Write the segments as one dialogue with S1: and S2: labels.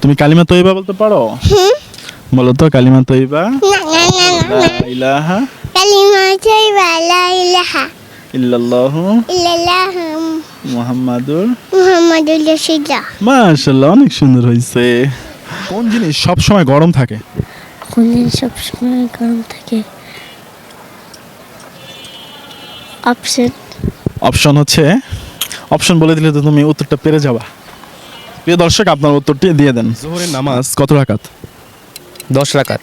S1: তুমি কালিমা তৈবা বলতে পারো? বলো তো কালিমা তৈবা। লা ইলাহা
S2: কালিমা তৈবা লা ইলাহা
S1: ইল্লাল্লাহু
S2: ইল্লাল্লাহু
S1: মুহাম্মাদুর
S2: মুহাম্মাদুর রাসূলুল্লাহ।
S1: মাশাআল্লাহ, অনেক সুন্দর হয়েছে। কোন জিনিস সব সময় গরম থাকে?
S2: কোন দিন সবসময় গরম থাকে? অপশন
S1: অপশন হচ্ছে, অপশন বলে দিলে তো তুমি উত্তরটা পেরে যাবা। প্রিয় দর্শক, আপনার উত্তরটি দিয়ে দেন। জোহরের নামাজ কত রাকাত?
S3: 10 রাকাত।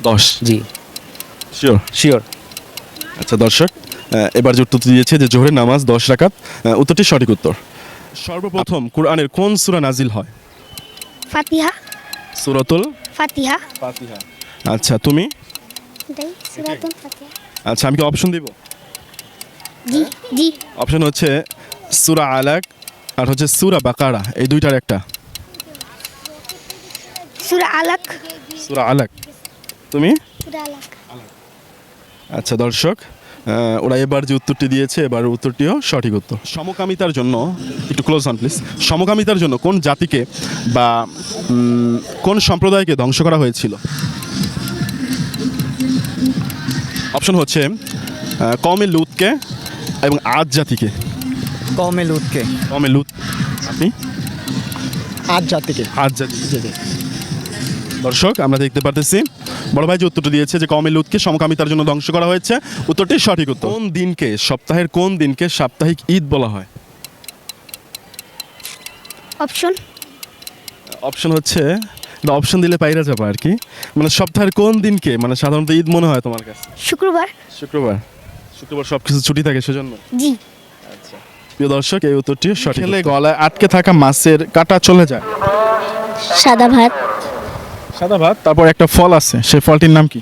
S1: 10।
S3: জি
S1: শিওর?
S3: শিওর।
S1: আচ্ছা দর্শক, এবার যে উত্তরটি দিয়েছে যে জোহরের নামাজ 10 রাকাত, উত্তরটি সঠিক উত্তর। সর্বপ্রথম কোরআনের কোন সূরা নাজিল হয়?
S2: ফাতিহা।
S1: সূরাতুল
S2: ফাতিহা।
S1: ফাতিহা। আচ্ছা তুমি?
S2: এটাই সূরাতুল ফাতিহা।
S1: আচ্ছা আমি কি অপশন দিব?
S2: জি জি।
S1: অপশন হচ্ছে সূরা আলাক আর হচ্ছে সূরা বাকারা, এই দুইটার একটা।
S2: সূরা আলাক।
S1: সূরা আলাক। তুমি?
S2: সূরা আলাক।
S1: আচ্ছা দর্শক, ওরা এবার যে উত্তরটি দিয়েছে, এবার উত্তরটিও সঠিক উত্তর। সমকামিতার জন্য, একটু ক্লোজ অন প্লিজ, সমকামিতার জন্য কোন জাতিকে বা কোন সম্প্রদায়কে ধ্বংস করা হয়েছিল? অপশন হচ্ছে কওমে লুতকে এবং আদ জাতিকে।
S3: কওমে লুতকে।
S1: কওমে লুত। আপনি?
S3: আজ জাতিকে।
S1: আদ জাতিকে। দর্শক আমরা দেখতে পারতেছি বড় ভাই যে উত্তরটি দিয়েছে যে কওমে লুতকে সমকামিতার জন্য ধ্বংস করা হয়েছে, উত্তরটি সঠিক উত্তর। কোন দিনকে, সপ্তাহের কোন দিনকে সাপ্তাহিক ঈদ বলা হয়?
S2: অপশন
S1: অপশন হচ্ছে, অপশন দিলে পাইরা যাবে আর কি, মানে সপ্তাহের কোন দিনকে মানে সাধারণত ঈদ মনে হয় তোমার কাছে?
S2: শুক্রবার।
S1: শুক্রবার। শুক্রবার সব কিছু ছুটি থাকে সেজন্য।
S2: জি।
S1: প্রিয় দর্শক, এই উত্তরটি সঠিক। খেলে গলায় আটকে থাকা মাছের কাঁটা চলে যায়।
S2: সাদা ভাত।
S1: সাদা ভাত। তারপর একটা ফল আছে, সেই ফলটির নাম কি?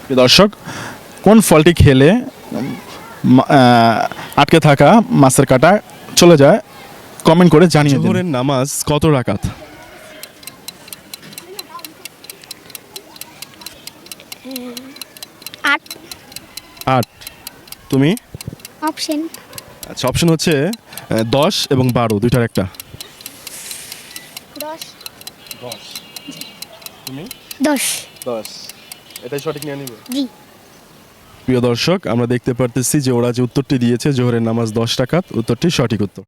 S1: প্রিয় দর্শক, কোন ফলটি খেলে আটকে থাকা মাছের কাঁটা চলে যায়? কমেন্ট করে জানিয়ে দিন। জোহরের নামাজ কত রাকাত?
S2: 8।
S1: 8। তুমি?
S2: অপশন
S1: আচ্ছা অপশন হচ্ছে 10 এবং 12, দুইটার একটা।
S2: 10।
S1: 10। তুমি?
S2: 10।
S1: 10। এটাই সঠিক নিয়ে নিব।
S2: জি।
S1: প্রিয় দর্শক, আমরা দেখতে পারতেছি যে ওরা যে উত্তরটি দিয়েছে জোহরের নামাজ 10 রাকাত, উত্তরটি সঠিক উত্তর।